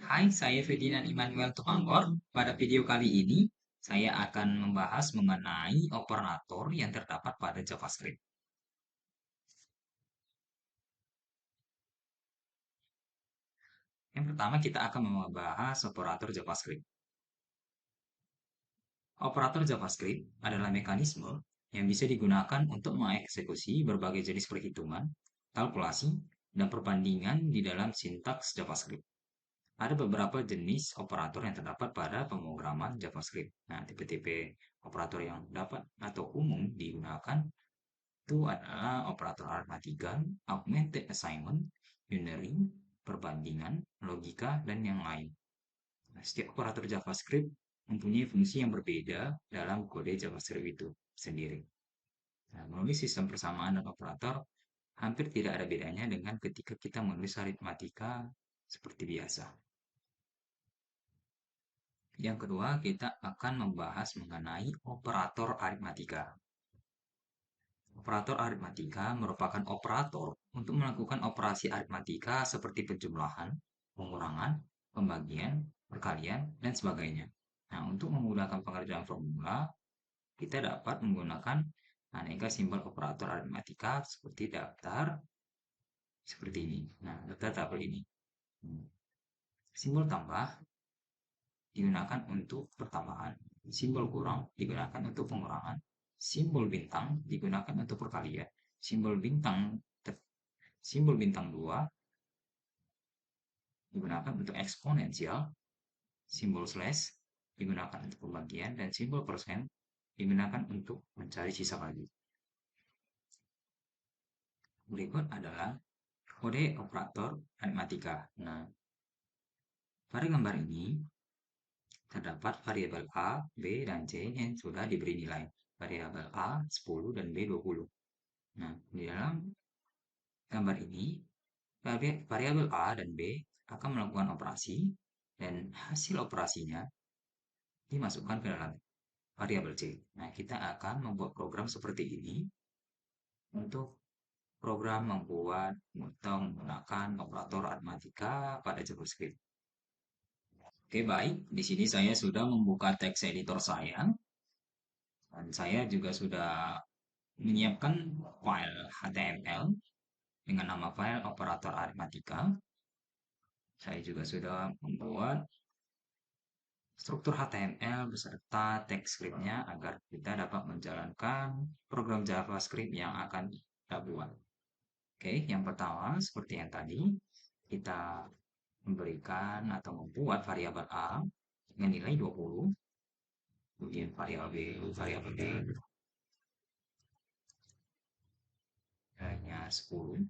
Hai, saya Ferdinand Immanuel Tumanggor. Pada video kali ini, saya akan membahas mengenai operator yang terdapat pada JavaScript. Yang pertama, kita akan membahas operator JavaScript. Operator JavaScript adalah mekanisme yang bisa digunakan untuk mengeksekusi berbagai jenis perhitungan, kalkulasi, dan perbandingan di dalam sintaks JavaScript. Ada beberapa jenis operator yang terdapat pada pemrograman JavaScript. Nah, tipe-tipe operator yang dapat atau umum digunakan itu adalah operator aritmatika, augmented assignment, unary, perbandingan, logika, dan yang lain. Nah, setiap operator JavaScript mempunyai fungsi yang berbeda dalam kode JavaScript itu sendiri. Nah, menulis sistem persamaan dan operator hampir tidak ada bedanya dengan ketika kita menulis aritmatika seperti biasa. Yang kedua, kita akan membahas mengenai operator aritmatika. Operator aritmatika merupakan operator untuk melakukan operasi aritmatika seperti penjumlahan, pengurangan, pembagian, perkalian, dan sebagainya. Nah, untuk memudahkan pengerjaan formula, kita dapat menggunakan aneka simbol operator aritmatika seperti daftar, seperti ini. Nah, daftar tabel ini. Simbol tambah digunakan untuk pertambahan, simbol kurang digunakan untuk pengurangan, simbol bintang digunakan untuk perkalian, simbol bintang simbol bintang 2 digunakan untuk eksponensial, simbol slash digunakan untuk pembagian, dan simbol persen digunakan untuk mencari sisa bagi. Berikut adalah kode operator aritmatika. Nah, pada gambar ini terdapat variabel A, B, dan C yang sudah diberi nilai. Variabel A 10 dan B 20. Nah, di dalam gambar ini, variabel A dan B akan melakukan operasi dan hasil operasinya dimasukkan ke dalam variabel C. Nah, kita akan membuat program seperti ini untuk program membuat atau menggunakan operator aritmatika pada JavaScript. Oke, baik. Di sini saya sudah membuka teks editor saya dan saya juga sudah menyiapkan file HTML dengan nama file operator aritmatika. Saya juga sudah membuat struktur HTML beserta teks script-nya agar kita dapat menjalankan program JavaScript yang akan kita buat. Oke, yang pertama seperti yang tadi, kita memberikan atau membuat variabel A dengan nilai 20, kemudian variabel B nilainya 10,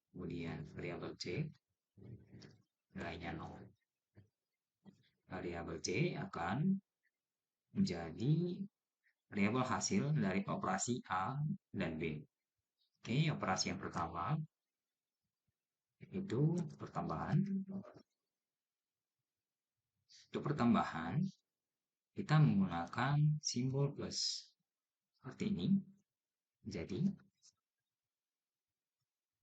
kemudian variabel C nilainya 0. Variabel C akan menjadi variabel hasil dari operasi A dan B. Oke, operasi yang pertama itu pertambahan. Untuk pertambahan, kita menggunakan simbol plus seperti ini. Jadi,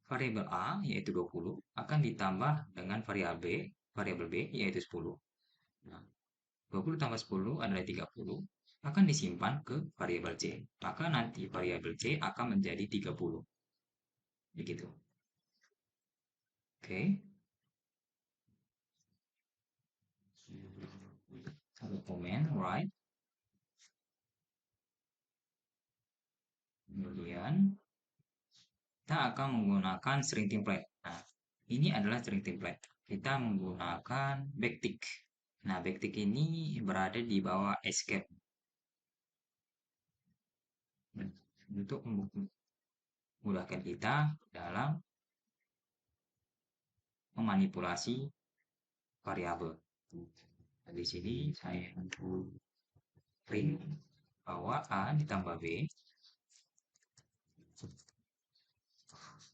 variabel A yaitu 20 akan ditambah dengan variabel B yaitu 10. Nah, 20 tambah 10 adalah 30 akan disimpan ke variabel C. Maka nanti variabel C akan menjadi 30. Begitu. Oke. Satu komen, right. Kemudian kita akan menggunakan string template. Nah, ini adalah string template. Kita menggunakan backtick. Nah, backtick ini berada di bawah escape untuk memudahkan kita dalam memanipulasi variabel. Di sini saya print bahwa A ditambah B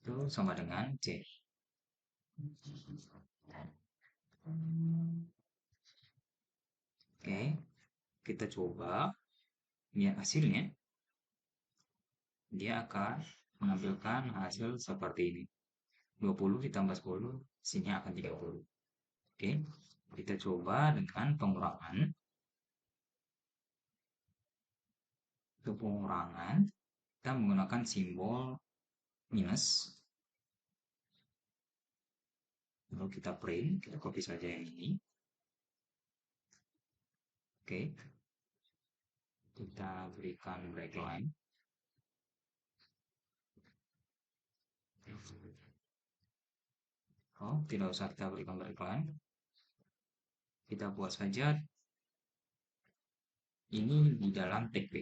itu sama dengan C. Oke, kita coba lihat hasilnya. Dia akan menampilkan hasil seperti ini. 20 ditambah 10, hasilnya akan 30. Oke, kita coba dengan pengurangan. Untuk pengurangan, kita menggunakan simbol minus. Lalu kita print, kita copy saja yang ini. Oke, kita berikan break line. Oh, tidak usah kita berikan break line. Kita buat saja ini di dalam tag B.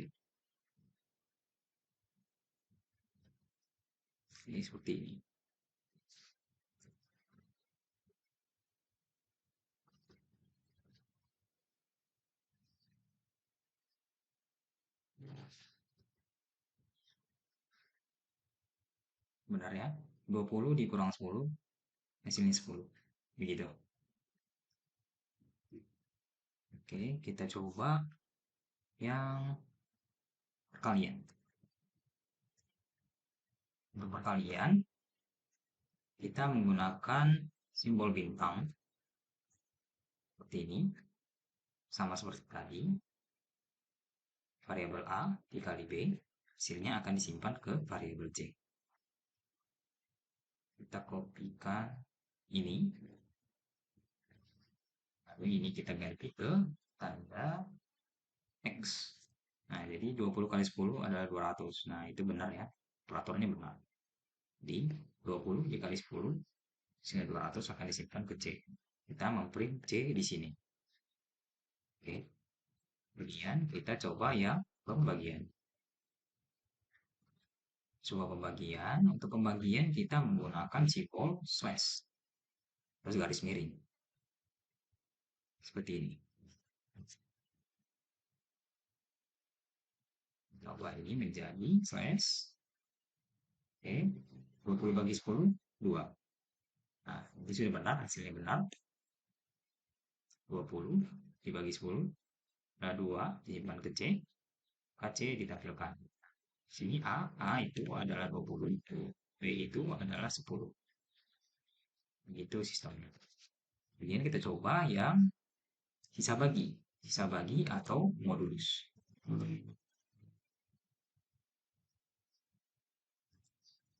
Ini seperti ini. Benar ya? 20 dikurang 10, hasilnya 10. Begitu. Oke, kita coba yang perkalian. Untuk perkalian, kita menggunakan simbol bintang seperti ini, sama seperti tadi. Variabel A dikali B, hasilnya akan disimpan ke variabel C. Kita kopikan ini, lalu ini kita ganti ke tanda X. Nah, jadi 20 kali 10 adalah 200. Nah, itu benar ya. Operatornya benar. Di 20 dikali 10, sehingga 200 akan disimpan ke C. Kita memprint C di sini. Oke. Kemudian kita coba yang pembagian. Coba pembagian. Untuk pembagian kita menggunakan simbol slash. Terus garis miring. Seperti ini. Coba ini menjadi slash. Oke. 20 bagi 10, 2. Nah, ini sudah benar, hasilnya benar. 20 dibagi 10. Nah, 2 disimpan ke C. KC ditampilkan. Sini A itu adalah 20. B itu adalah 10. Begitu sistemnya. Kemudian kita coba yang sisa bagi. Sisa bagi atau modulus.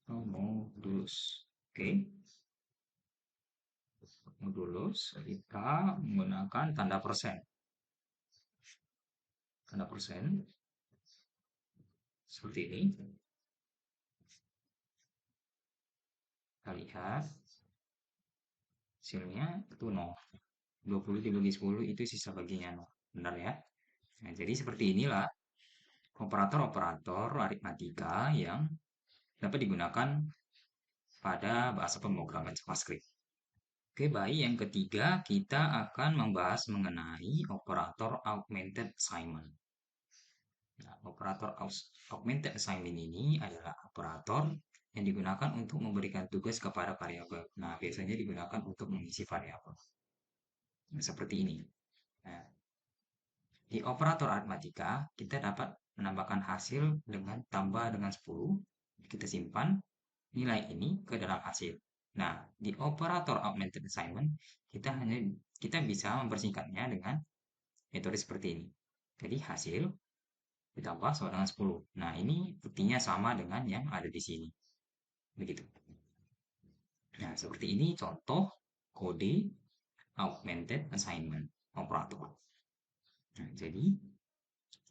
Modulus. Oke. Modulus kita menggunakan tanda persen. Tanda persen seperti ini. Kita lihat hasilnya itu 0. 20 dibagi 10 itu sisa baginya 0. Benar ya? Nah, jadi seperti inilah operator-operator aritmatika yang dapat digunakan pada bahasa pemrograman JavaScript. Oke, baik. Yang ketiga, kita akan membahas mengenai operator augmented assignment. Nah, operator augmented assignment ini adalah operator yang digunakan untuk memberikan tugas kepada variabel. Nah, biasanya digunakan untuk mengisi variabel. Nah, seperti ini. Nah, di operator aritmatika, kita dapat menambahkan hasil dengan tambah dengan 10. Kita simpan nilai ini ke dalam hasil. Nah, di operator augmented assignment, kita bisa mempersingkatnya dengan metode seperti ini. Jadi hasil ditambah sama dengan 10. Nah, ini buktinya sama dengan yang ada di sini. Begitu. Nah, seperti ini contoh kode augmented assignment operator. Nah, jadi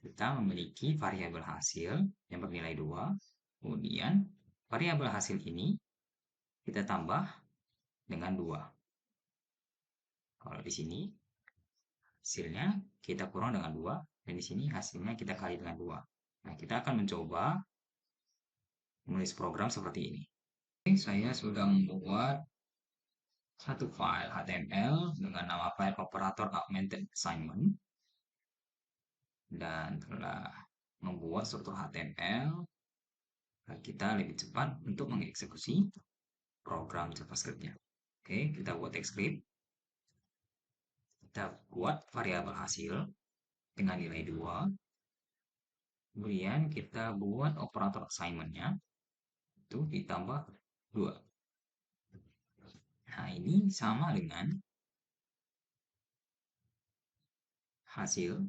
kita memiliki variabel hasil yang bernilai 2. Kemudian variabel hasil ini kita tambah dengan 2. Kalau di sini hasilnya kita kurang dengan 2, dan di sini hasilnya kita kali dengan 2. Nah, kita akan mencoba menulis program seperti ini. Oke, saya sudah membuat satu file HTML dengan nama file operator augmented assignment, dan telah membuat struktur HTML kita lebih cepat untuk mengeksekusi program JavaScript-nya. Oke, kita buat script. Kita buat variabel hasil dengan nilai 2. Kemudian kita buat operator assignment-nya. Itu ditambah 2. Nah, ini sama dengan hasil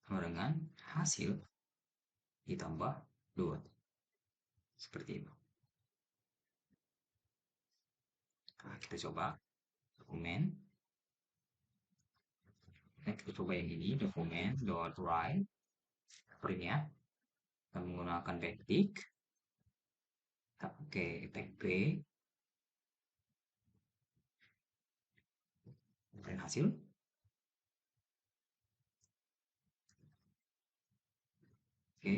sama dengan hasil ditambah 2. Seperti itu. Nah, kita coba dokumen. Nah, kita coba yang ini, dokumen dot write print ya. Kita menggunakan backtick. Kita pakai tag p, print hasil. Oke.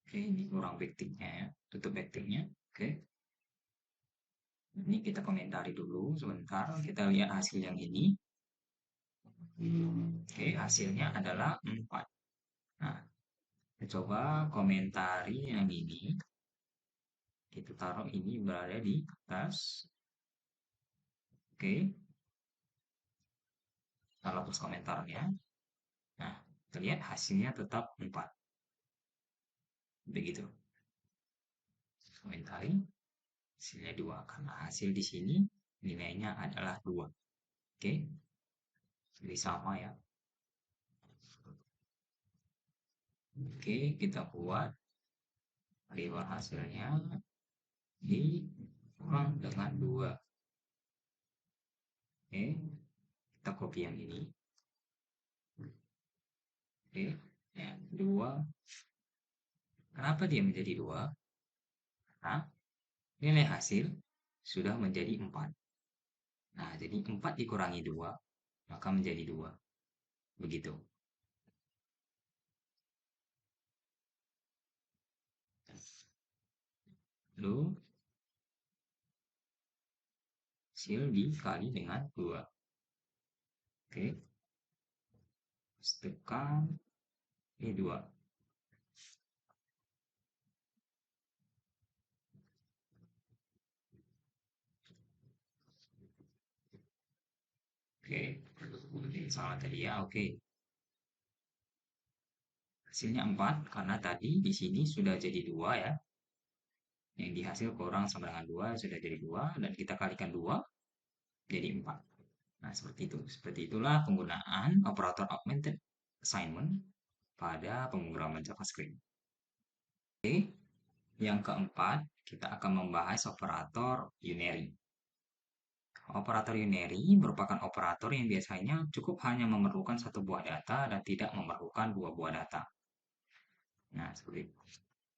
Oke, ini kurang backticknya ya. Tutup backticknya. Oke. Ini kita komentari dulu sebentar. Kita lihat hasil yang ini. Oke, hasilnya adalah 4. Nah, kita coba komentari yang ini. Kita taruh ini berada di atas. Oke. Kita hapus komentarnya. Nah, kita lihat hasilnya tetap 4. Begitu. Komentari hasilnya 2 karena hasil di sini nilainya adalah 2. Oke. Jadi sama ya. Oke, kita buat variabel hasilnya dikurang dengan 2. Oke, kita copy yang ini. Oke, ya, 2. Kenapa dia menjadi 2? Karena nilai hasil sudah menjadi 4. Nah, jadi 4 dikurangi 2, maka menjadi 2. Begitu. Lalu, hasil dikali dengan 2. Oke. Tekan E2. Oke. Salah tadi ya. Oke. Hasilnya 4 karena tadi di sini sudah jadi 2 ya. Yang dihasil kurang sama dengan 2 sudah jadi 2 dan kita kalikan 2 jadi 4. Nah, seperti itu. Seperti itulah penggunaan operator augmented assignment pada pemrograman JavaScript. Oke, yang keempat, kita akan membahas operator unary. Operator unary merupakan operator yang biasanya cukup hanya memerlukan satu buah data dan tidak memerlukan dua buah data. Nah, seperti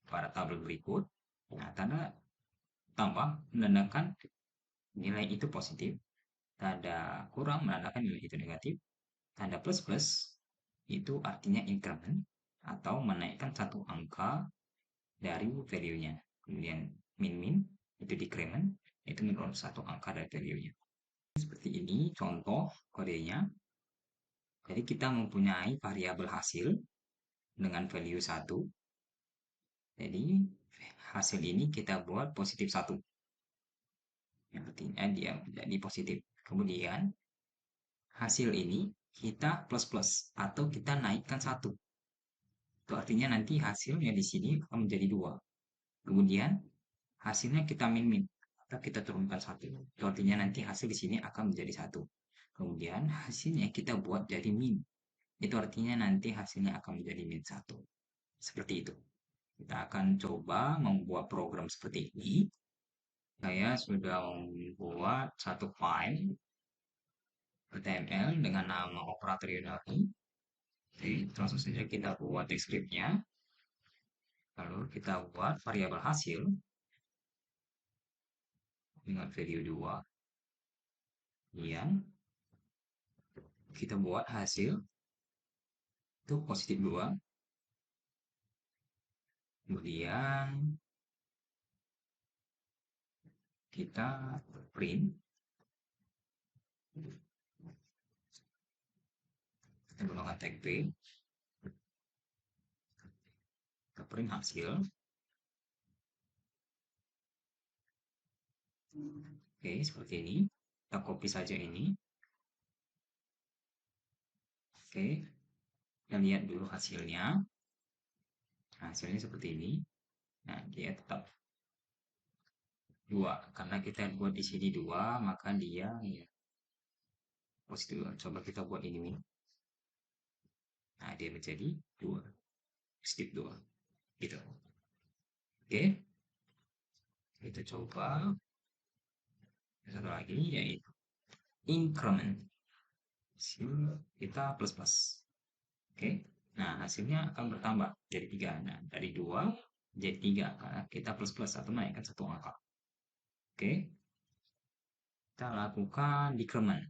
pada tabel berikut. Nah, tanda tambah menandakan nilai itu positif, tanda kurang menandakan nilai itu negatif, tanda plus plus itu artinya increment atau menaikkan satu angka dari value-nya. Kemudian min min itu decrement, itu menurun satu angka dari value-nya. Seperti ini contoh kodenya. Jadi kita mempunyai variabel hasil dengan value 1. Jadi hasil ini kita buat positif 1. Yang artinya dia menjadi positif. Kemudian hasil ini kita plus plus atau kita naikkan 1. Itu artinya nanti hasilnya di sini akan menjadi 2. Kemudian hasilnya kita min min atau kita turunkan 1. Itu artinya nanti hasil di sini akan menjadi 1. Kemudian hasilnya kita buat jadi min. Itu artinya nanti hasilnya akan menjadi min 1. Seperti itu. Kita akan coba membuat program seperti ini. Saya sudah membuat satu file HTML dengan nama operator unary. Jadi langsung saja kita buat deskripsinya. Lalu kita buat variabel hasil dengan value 2. Kemudian kita buat hasil itu positif 2. Kemudian kita print. Kita gunakan tag p. Kita print hasil. Oke, seperti ini. Kita copy saja ini. Oke, kita lihat dulu hasilnya. Nah, hasilnya seperti ini. Nah, dia tetap 2. Karena kita buat di sini 2, maka dia ya, positif 2. Coba kita buat ini. Nah, dia menjadi 2. Positif 2. Gitu. Oke, kita coba satu lagi yaitu increment. Hasil kita plus plus. Oke. Nah, hasilnya akan bertambah jadi 3. Nah, dari 2 jadi 3 karena kita plus plus atau naikkan satu angka. Oke. Kita lakukan decrement.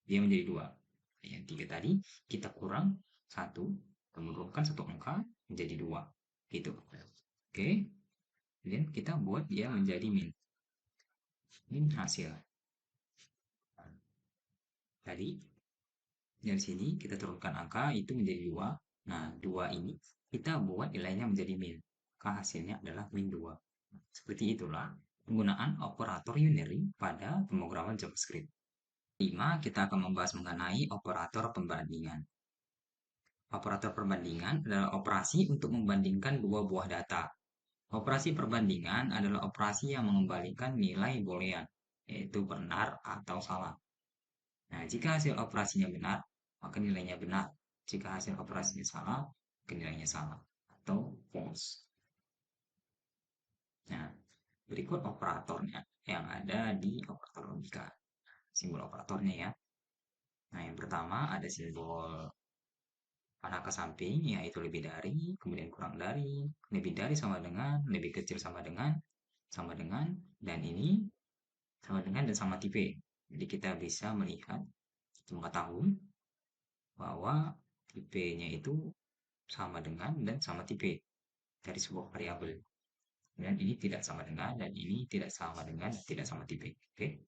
Dia menjadi 2. Yang 3 tadi kita kurang 1, menurunkan satu angka menjadi 2. Gitu. Oke. Kemudian kita buat dia menjadi min. Min hasil. Tadi dari sini kita turunkan angka itu menjadi 2. Nah, 2 ini kita buat nilainya menjadi min. Maka hasilnya adalah min 2. Seperti itulah penggunaan operator unary pada pemrograman JavaScript. 5. Kita akan membahas mengenai operator pembandingan. Operator perbandingan adalah operasi untuk membandingkan dua buah data. Operasi perbandingan adalah operasi yang mengembalikan nilai boolean, yaitu benar atau salah. Nah, jika hasil operasinya benar, maka nilainya benar. Jika hasil operasinya salah, maka nilainya salah atau false. Nah, berikut operatornya yang ada di operator logika. Simbol operatornya ya. Nah, yang pertama ada simbol panah ke samping, yaitu lebih dari, kemudian kurang dari, lebih dari sama dengan, lebih kecil sama dengan, dan ini sama dengan dan sama tipe. Jadi kita bisa melihat, mengetahui bahwa tipenya itu sama dengan dan sama tipe dari sebuah variabel. Dan ini tidak sama dengan, dan ini tidak sama dengan, tidak sama tipe. Oke,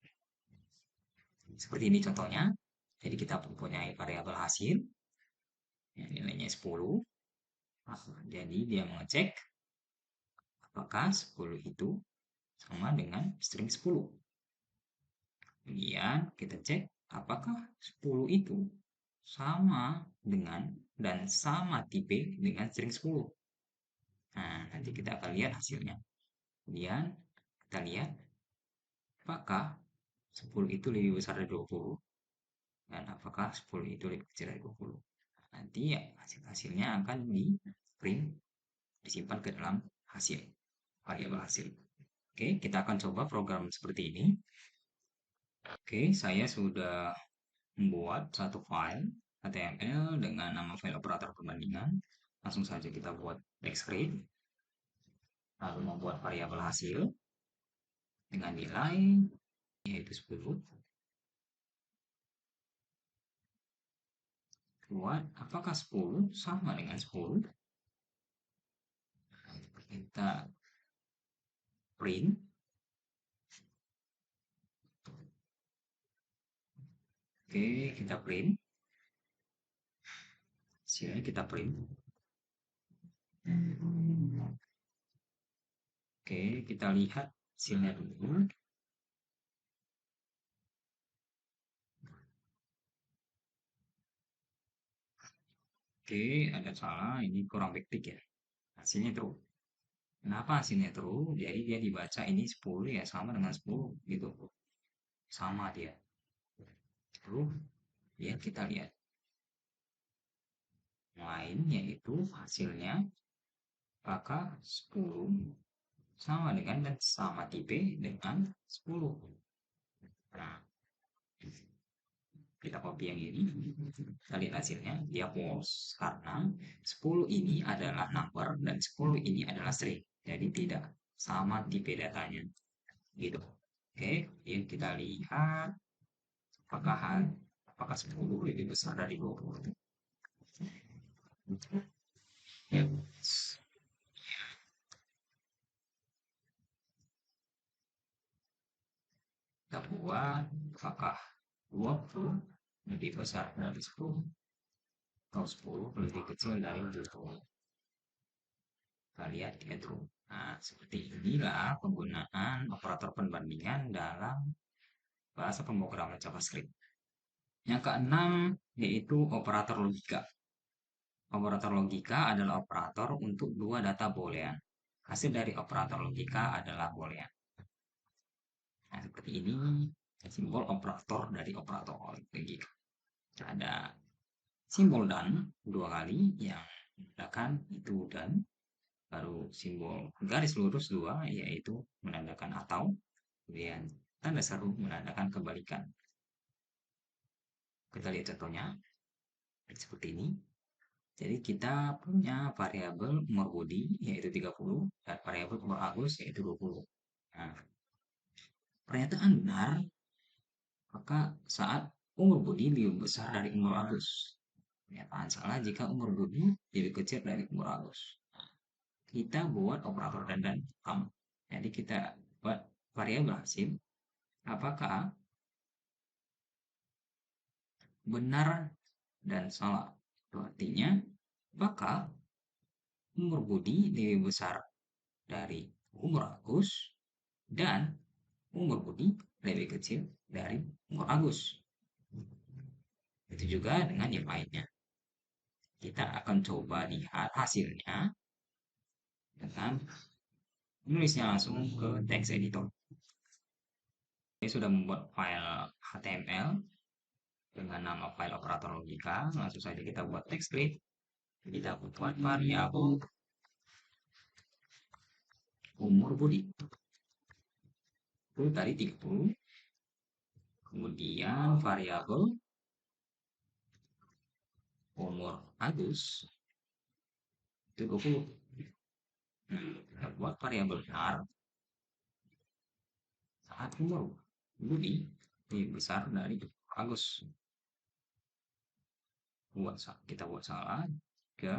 seperti ini contohnya. Jadi kita mempunyai variabel hasil, yang nilainya 10. Jadi dia mengecek apakah 10 itu sama dengan string 10. Kemudian kita cek apakah 10 itu sama dengan dan sama tipe dengan string 10. Nah, nanti kita akan lihat hasilnya. Kemudian kita lihat apakah 10 itu lebih besar dari 20 dan apakah 10 itu lebih kecil dari 20. Nanti ya hasil-hasilnya akan di print, disimpan ke dalam hasil, variabel hasil. Oke, kita akan coba program seperti ini. Oke, saya sudah membuat satu file HTML dengan nama file operator perbandingan. Langsung saja kita buat script, lalu membuat variabel hasil dengan nilai yaitu 10. Buat apakah 10 sama dengan 10? Kita print. Oke, kita print. Sini kita print. Oke, kita lihat hasilnya dulu. Oke, ada salah. Ini kurang backtick ya. Hasilnya true. Kenapa hasilnya true? Jadi dia dibaca ini 10 ya sama dengan 10 gitu. Sama dia. True. Ya, kita lihat. Lain yaitu hasilnya apakah 10 sama dengan dan sama tipe dengan 10. Nah, kita copy yang ini, kita lihat hasilnya, dia false karena 10 ini adalah number dan 10 ini adalah string. Jadi tidak sama tipe datanya. Gitu. Oke, yang kita lihat apakah 10 lebih besar dari 20. Ya. Kita buat apakah 20 lebih besar dari 10 atau 10 lebih kecil dari 20. Kita lihat dia true. Nah, seperti inilah penggunaan operator perbandingan dalam bahasa pemrograman JavaScript. Yang keenam yaitu operator logika. Operator logika adalah operator untuk dua data boolean. hasil dari operator logika adalah boolean. Nah, seperti ini simbol operator dari operator logika. Ada simbol dan dua kali yang menandakan itu dan, baru simbol garis lurus dua yaitu menandakan atau, kemudian tanda seru menandakan kebalikan. Kita lihat contohnya seperti ini. Jadi kita punya variabel umur Budi yaitu 30 dan variabel umur Agus yaitu 20. Nah, pernyataan benar maka saat umur Budi lebih besar dari umur Agus. Pernyataan salah jika umur Budi lebih kecil dari umur Agus. Kita buat operator dan kamu. Jadi kita buat variabel hasil apakah benar dan salah. Itu artinya apakah umur Budi lebih besar dari umur Agus dan umur Budi lebih kecil dari umur Agus. Itu juga dengan yang lainnya. Kita akan coba lihat hasilnya dengan menulisnya langsung ke text editor. Saya sudah membuat file HTML dengan nama file operator logika. Langsung saja kita buat text grid. Kita buat variabel umur Budi. Itu tadi 30. Kemudian variabel umur Agus itu 20. Nah, kita buat variabel benar saat umur Budi lebih besar dari Agus. Kita buat salah ke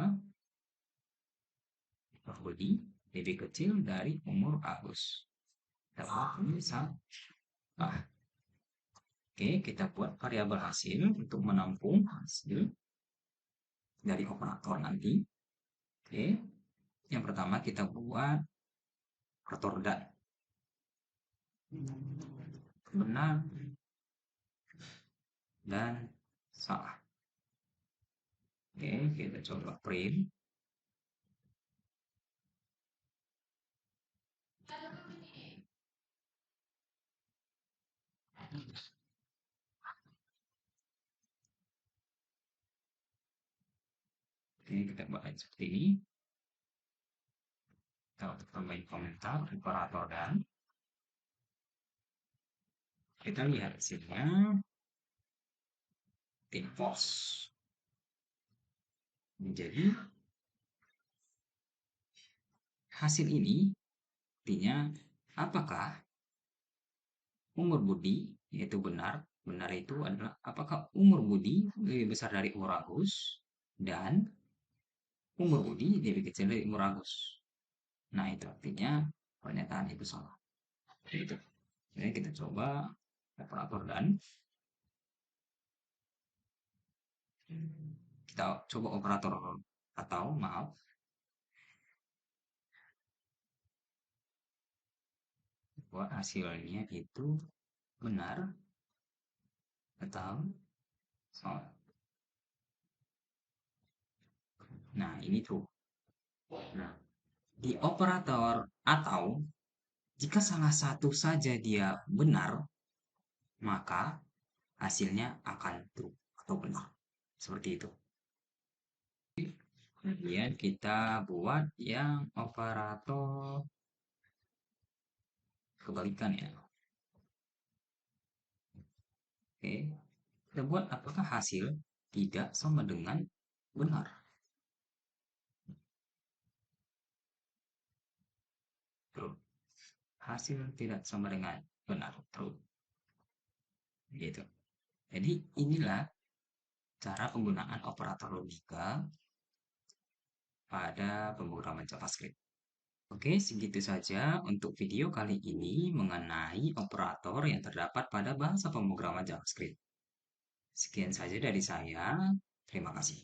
Budi lebih kecil dari umur Agus. Kita buat bisa. Oke, kita buat variabel hasil untuk menampung hasil dari operator nanti. Oke, yang pertama kita buat operator benar dan salah. Oke, kita coba print. Oke, kita buat seperti ini. Kita untuk tambahin komentar operator dan kita lihat hasilnya tim false. Jadi hasil ini artinya apakah umur Budi yaitu benar. Benar itu adalah apakah umur Budi lebih besar dari umur Agus dan umur Budi lebih kecil dari umur Agus. Nah, itu artinya pernyataan itu salah. Itu. Jadi kita coba operator dan kita coba operator atau maaf buat hasilnya itu benar atau salah. Nah, ini true. Nah, di operator atau jika salah satu saja dia benar, maka hasilnya akan true atau benar. Seperti itu. Kemudian kita buat yang operator kebalikan ya. Oke, kita buat apakah hasil tidak sama dengan benar. True. Hasil tidak sama dengan benar. True. Gitu. Jadi inilah cara penggunaan operator logika pada pemrograman JavaScript. Oke, segitu saja untuk video kali ini mengenai operator yang terdapat pada bahasa pemrograman JavaScript. Sekian saja dari saya. Terima kasih.